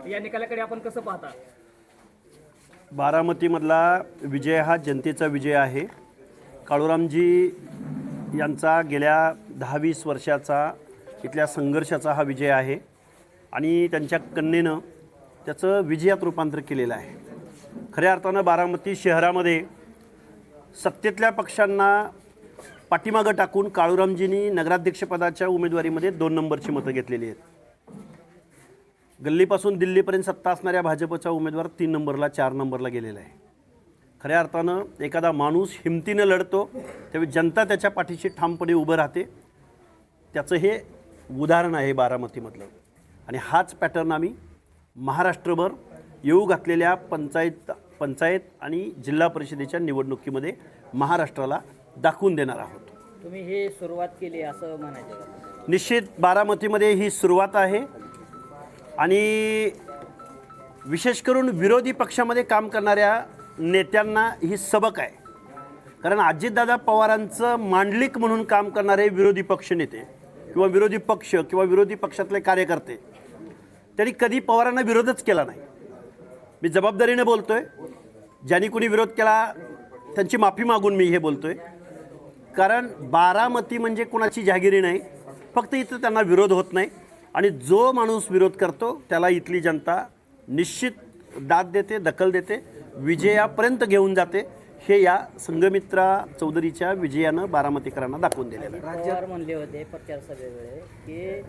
या निकालाकडे आपण कसं पाहता? बारामतीमधला विजय हा जनतेचा विजय आहे. काळूरामजी यांचा गेल्या 10-20 वर्षाचा इथल्या संघर्षाचा हा विजय आहे आणि त्यांच्या कन्येनं त्याचं विजयात रूपांतर केलेलं आहे. खऱ्या अर्थानं बारामती शहरामध्ये सत्तेतल्या पक्षांना पाठीमागं टाकून काळूरामजींनी नगराध्यक्षपदाच्या उमेदवारीमध्ये 2 नंबरची मतं घेतलेली आहेत. गल्लीपासून दिल्लीपर्यंत सत्ता असणाऱ्या भाजपचा उमेदवार 3 नंबरला 4 नंबरला गेलेला आहे. खऱ्या अर्थानं एखादा माणूस हिमतीनं लढतो तेव्हा जनता त्याच्या पाठीशी ठामपणे उभं राहते. त्याचं हे उदाहरण आहे बारामतीमधलं. आणि हाच पॅटर्न आम्ही महाराष्ट्रभर येऊ घातलेल्या पंचायत आणि जिल्हा परिषदेच्या निवडणुकीमध्ये महाराष्ट्राला दाखवून देणार आहोत. तुम्ही हे सुरुवात केली असं म्हणायचं का? निश्चित बारामतीमध्ये ही सुरुवात आहे आणि विशेष करून विरोधी पक्षामध्ये काम करणाऱ्या नेत्यांना ही सबक आहे. कारण अजितदादा पवारांचं मांडलिक म्हणून काम करणारे विरोधी पक्ष नेते किंवा विरोधी पक्ष किंवा विरोधी पक्षातले कार्यकर्ते त्यांनी कधी पवारांना विरोधच केला नाही. मी जबाबदारीने बोलतोय. ज्यांनी कुणी विरोध केला त्यांची माफी मागून मी हे बोलतोय. कारण बारामती म्हणजे कुणाची जहागिरी नाही. फक्त इथं त्यांना विरोध होत नाही आणि जो माणूस विरोध करतो त्याला इथली जनता निश्चित दाद देते, दखल देते, विजयापर्यंत घेऊन जाते. हे या संघमित्रा चौधरीच्या विजयानं बारामतीकरांना दाखवून दिलेलं आहे. पवार म्हणले होते प्रचार सभेवेळे की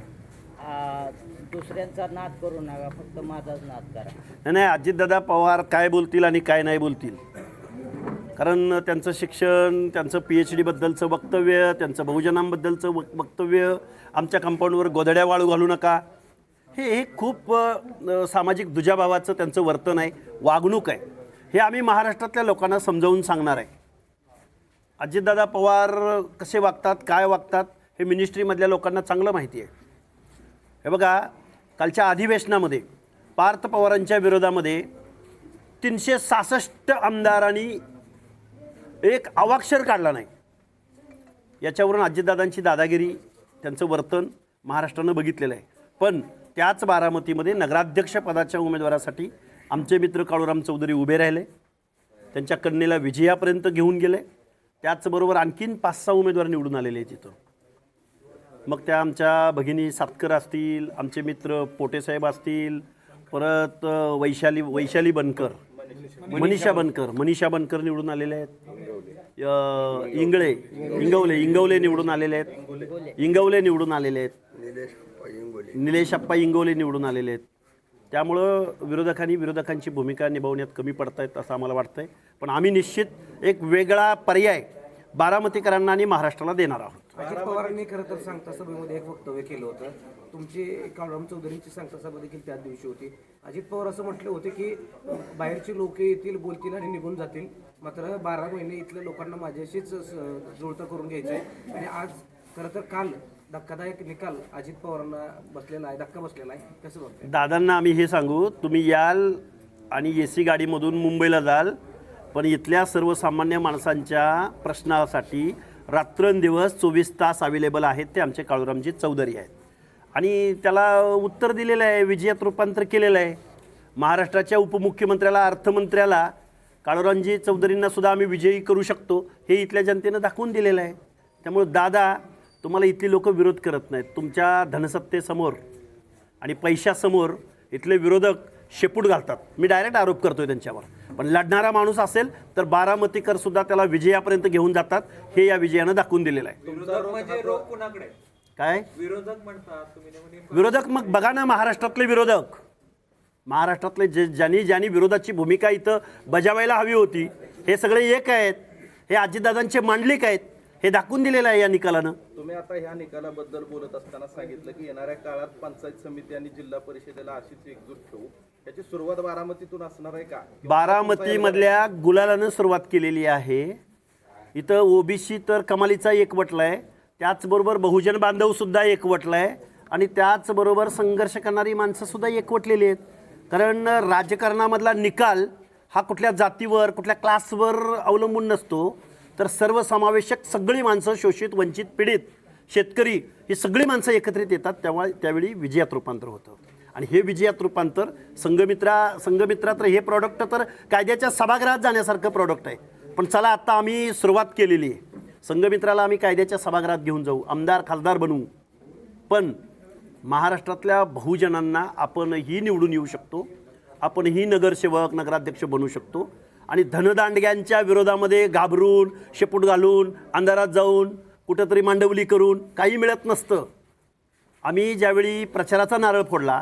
दुसऱ्यांचा नाद करू नका, फक्त माझाच नाद करा. नाही, अजितदादा पवार काय बोलतील आणि काय नाही बोलतील. कारण त्यांचं शिक्षण, त्यांचं PhD बद्दलचं वक्तव्य, त्यांचं बहुजनांबद्दलचं वक्तव्य, आमच्या कंपाऊंडवर गोधड्या वाळू घालू नका, हे खूप सामाजिक दुजाभावाचं त्यांचं वर्तन आहे, वागणूक आहे. हे आम्ही महाराष्ट्रातल्या लोकांना समजावून सांगणार आहे. अजितदादा पवार कसे वागतात, काय वागतात हे मिनिस्ट्रीमधल्या लोकांना चांगलं माहिती आहे. हे बघा, कालच्या अधिवेशनामध्ये पार्थ पवारांच्या विरोधामध्ये 366 आमदारांनी एक अवाक्षर काढला नाही. याच्यावरून अजितदादांची दादागिरी, त्यांचं वर्तन महाराष्ट्रानं बघितलेलं आहे. पण त्याच बारामतीमध्ये नगराध्यक्षपदाच्या उमेदवारासाठी आमचे मित्र काळूराम चौधरी उभे राहिले. त्यांच्या कन्येला विजयापर्यंत घेऊन गेले. त्याचबरोबर आणखीन 5-6 उमेदवार निवडून आलेले आहेत तिथं. मग त्या आमच्या भगिनी सातकर असतील, आमचे मित्र पोटेसाहेब असतील, परत वैशाली बनकर, मनीषा बनकर निवडून आलेले आहेत. इंगवले निवडून आलेले आहेत. निलेशप्पा इंगवले निवडून आलेले आहेत. त्यामुळं विरोधकांची भूमिका निभावण्यात कमी पडतायत असं आम्हाला वाटतंय. पण आम्ही निश्चित एक वेगळा पर्याय बारामतीकरांना आणि महाराष्ट्राला देणार आहोत. अजित पवारांनी खरं तर सांगता सभेमध्ये एक वक्तव्य केलं होतं. तुमची काळूराम चौधरींची सांगता सभा देखील त्याच दिवशी होती. अजित पवार असं म्हटले होते की बाहेरची लोक येतील, बोलतील आणि निघून जातील, मात्र 12 महिने इथल्या लोकांना माझ्याशीच जुळतं करून घ्यायचं आहे. आणि आज खरं तर काल धक्कादायक निकाल अजित पवारांना धक्का बसलेला आहे. कसं बघताय? दादांना आम्ही हे सांगू, तुम्ही याल आणि AC गाडीमधून मुंबईला जाल, पण इथल्या सर्वसामान्य माणसांच्या प्रश्नासाठी रात्रंदिवस 24 तास अवेलेबल आहेत. ते आमचे काळूरामजी चौधरी आहेत आणि त्याला उत्तर दिलेलं आहे, विजयात रूपांतर केलेलं आहे. महाराष्ट्राच्या उपमुख्यमंत्र्याला, अर्थमंत्र्याला, काळूरामजी चौधरींना सुद्धा आम्ही विजयी करू शकतो हे इथल्या जनतेनं दाखवून दिलेलं आहे. त्यामुळे दादा, तुम्हाला इथली लोक विरोध करत नाहीत. तुमच्या धनसत्तेसमोर आणि पैशासमोर इथले विरोधक शेपूट घालतात. मी डायरेक्ट आरोप करतोय त्यांच्यावर. पण लढणारा माणूस असेल तर बारामतीकर सुद्धा त्याला विजयापर्यंत घेऊन जातात. हे या विजयानं दाखवून दिलेलं आहे. काय विरोधक? मग बघा ना, महाराष्ट्रातले ज्यांनी विरोधाची भूमिका इथं बजावायला हवी होती, हे सगळे एक आहेत. हे अजितदादांचे मांडलिक आहेत. हे दाखवून दिलेलं आहे या निकालानं. तुम्ही आता ह्या निकालाबद्दल बोलत असताना सांगितलं की येणाऱ्या काळात पंचायत समिती आणि जिल्हा परिषदेला अशीच एकजूट ठेवू. याची सुरुवात बारामतीतून असणार आहे का? बारामतीमधल्या गुलालानं सुरुवात केलेली आहे. इथं OBC तर कमालीचा एकवटला आहे, त्याचबरोबर बहुजन बांधवसुद्धा एकवटला आहे आणि त्याचबरोबर संघर्ष करणारी माणसंसुद्धा एकवटलेली आहेत. कारण राजकारणामधला निकाल हा कुठल्या जातीवर, कुठल्या क्लासवर अवलंबून नसतो, तर सर्वसमावेशक सगळी माणसं, शोषित, वंचित, पीडित, शेतकरी, ही सगळी माणसं एकत्रित येतात. त्यावेळी विजयात रूपांतर होतं. आणि हे विजयात रूपांतर संघमित्रा तर हे प्रॉडक्ट तर कायद्याच्या सभागृहात जाण्यासारखं प्रॉडक्ट आहे. पण चला आत्ता आम्ही सुरुवात केलेली आहे. संघमित्राला आम्ही कायद्याच्या सभागृहात घेऊन जाऊ, आमदार खासदार बनवू, पण महाराष्ट्रातल्या बहुजनांना आपणही निवडून येऊ शकतो, आपणही नगरसेवक नगराध्यक्ष बनू शकतो. आणि धनदांडग्यांच्या विरोधामध्ये घाबरून शेपूट घालून अंधारात जाऊन कुठंतरी मांडवली करून काही मिळत नसतं. आम्ही ज्यावेळी प्रचाराचा नारळ फोडला,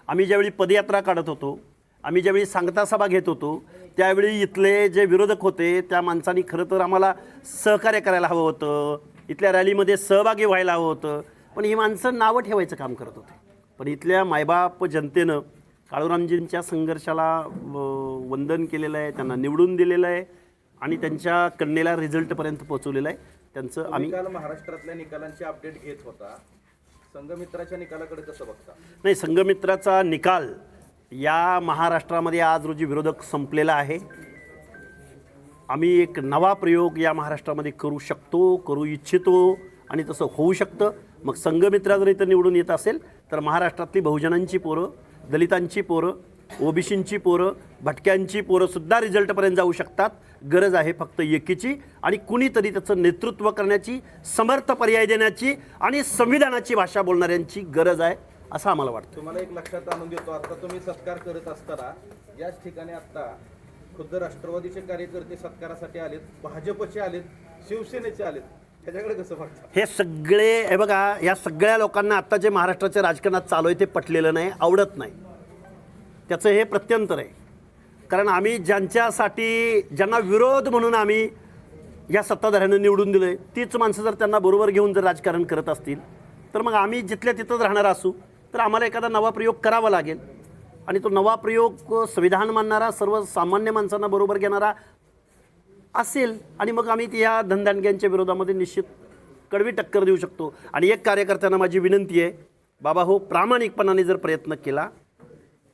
आम्ही ज्यावेळी पदयात्रा काढत होतो, आम्ही ज्यावेळी सांगता सभा घेत होतो, त्यावेळी इथले जे विरोधक होते त्या माणसांनी खरं तर आम्हाला सहकार्य करायला हवं होतं, इथल्या रॅलीमध्ये सहभागी व्हायला हवं होतं. पण ही माणसं नावं ठेवायचं काम करत होते. पण इथल्या मायबाप जनतेनं काळूरामजींच्या संघर्षाला वंदन केलेलं आहे, त्यांना निवडून दिलेलं आहे आणि त्यांच्या कन्येला रिझल्टपर्यंत पोहोचवलेलं आहे. त्यांचं आम्ही काल महाराष्ट्रातल्या निकालांची अपडेट घेत होता, संघमित्राच्या निकालाकडे कसं बघता? नाही, संघमित्राचा निकाल या महाराष्ट्रामध्ये आज रोजी विरोधक संपलेला आहे. आम्ही एक नवा प्रयोग या महाराष्ट्रामध्ये करू शकतो, करू इच्छितो आणि तसं होऊ शकतं. मग संघमित्रा जर इथं निवडून येत असेल तर महाराष्ट्रातली बहुजनांची पोरं, दलितांची पोरं, ओबीसींची पोरं, भटक्यांची पोरंसुद्धा रिझल्टपर्यंत जाऊ शकतात. गरज आहे फक्त एकीची आणि कुणीतरी त्याचं नेतृत्व करण्याची, समर्थ पर्याय देण्याची आणि संविधानाची भाषा बोलणाऱ्यांची गरज आहे असं आम्हाला वाटतं. तुम्हाला एक लक्षात आणून देतो, आता तुम्ही सत्कार करत असताना याच ठिकाणी आता खुद्द राष्ट्रवादीचे कार्यकर्ते सत्कारासाठी आलेत, भाजपचे आलेत, शिवसेनेचे आलेत. ह्याच्याकडे कसं बघता? हे सगळे हे बघा, या सगळ्या लोकांना आत्ता जे महाराष्ट्राच्या राजकारणात चालू आहे ते पटलेलं नाही, आवडत नाही. त्याचं हे प्रत्यंतर आहे. कारण आम्ही ज्यांना विरोध म्हणून आम्ही या सत्ताधाऱ्यांना निवडून दिलं आहे, तीच माणसं जर त्यांना बरोबर घेऊन जर राजकारण करत असतील तर मग आम्ही जिथल्या तिथंच राहणार असू तर आम्हाला एखादा नवा प्रयोग करावा लागेल. आणि तो नवा प्रयोग संविधान मानणारा, सर्वसामान्य माणसांना बरोबर घेणारा असेल आणि मग आम्ही या धनदांडग्यांच्या विरोधामध्ये निश्चित कडवी टक्कर देऊ शकतो. आणि एक कार्यकर्त्यांना माझी विनंती आहे, बाबा हो, प्रामाणिकपणाने जर प्रयत्न केला,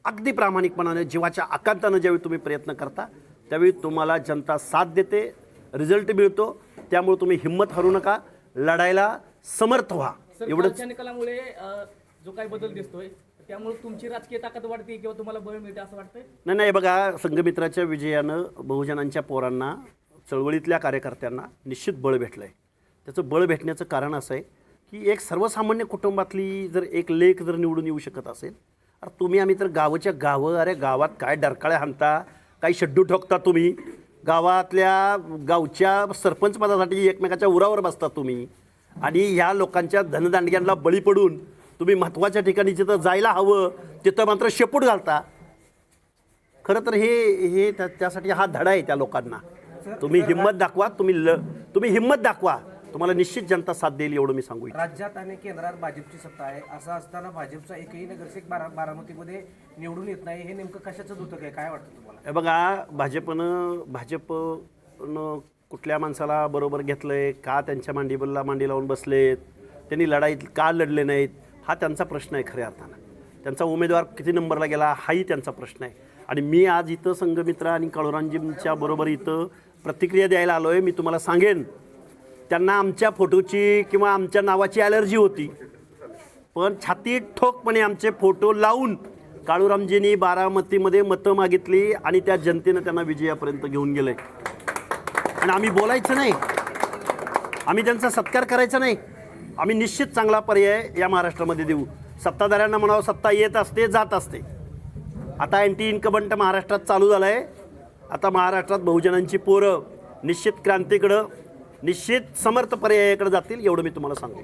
अगदी प्रामाणिकपणाने जीवाच्या आकांतानं ज्यावेळी तुम्ही प्रयत्न करता त्यावेळी तुम्हाला जनता साथ देते, रिझल्ट मिळतो. त्यामुळे तुम्ही हिंमत हरू नका, लढायला समर्थ व्हा. एवढंच. निकालामुळे जो काही बदल दिसतोय त्यामुळे तुमची राजकीय ताकद वाढते किंवा तुम्हाला बळ मिळते असं वाटतंय? नाही, बघा, संघमित्राच्या विजयानं बहुजनांच्या पोरांना, चळवळीतल्या कार्यकर्त्यांना निश्चित बळ भेटलं आहे. त्याचं बळ भेटण्याचं कारण असं आहे की एक सर्वसामान्य कुटुंबातली जर एक लेक जर निवडून येऊ शकत असेल, अरे तुम्ही आम्ही तर गावच्या गावं, अरे गावात काय डरकाळ्या हाणता, काही शड्डू ठोकता तुम्ही, गावच्या सरपंच पदासाठी एकमेकाच्या उरावर बसता तुम्ही आणि ह्या लोकांच्या धनदांडग्यांना बळी पडून तुम्ही महत्त्वाच्या ठिकाणी जिथं जायला हवं तिथं मात्र शेपूट घालता. खरं तर हे त्यासाठी हा धडा आहे त्या लोकांना. तुम्ही हिंमत दाखवा, तुम्ही हिंमत दाखवा, तुम्हाला निश्चित जनता साथ देईल एवढं मी सांगू इच्छितो. राज्यात आणि केंद्रात भाजपची सत्ता आहे, असं असताना भाजपचा एकही नगरसेवक बारामतीमध्ये निवडून येत नाही. हे नेमकं कशाचं दूतक आहे, काय वाटतं तुम्हाला? हे बघा, भाजपनं कुठल्या माणसाला बरोबर घेतलंय का, त्यांच्या मांडी लावून बसलेत, त्यांनी लढाईत का लढले नाहीत, हा त्यांचा प्रश्न आहे खऱ्या अर्थानं. त्यांचा उमेदवार किती नंबरला गेला हाही त्यांचा प्रश्न आहे. आणि मी आज इथं संघमित्रा आणि काळूरामजींच्या बरोबर इथं प्रतिक्रिया द्यायला आलो आहे. मी तुम्हाला सांगेन, त्यांना आमच्या फोटोची किंवा आमच्या नावाची ॲलर्जी होती, पण छाती ठोकपणे आमचे फोटो लावून काळूरामजींनी बारामतीमध्ये मतं मागितली आणि त्या जनतेनं त्यांना विजयापर्यंत घेऊन गेले. आणि आम्ही बोलायचं नाही, आम्ही त्यांचा सत्कार करायचा नाही, आम्ही निश्चित चांगला पर्याय या महाराष्ट्रामध्ये देऊ. सत्ताधाऱ्यांना म्हणावं, सत्ता येत असते जात असते. आता अँटी इन्कमंट महाराष्ट्रात चालू झालं आहे. आता महाराष्ट्रात बहुजनांची पोरं निश्चित क्रांतीकडं, निश्चित समर्थ पर्यायाकडे जातील एवढं मी तुम्हाला सांगतो.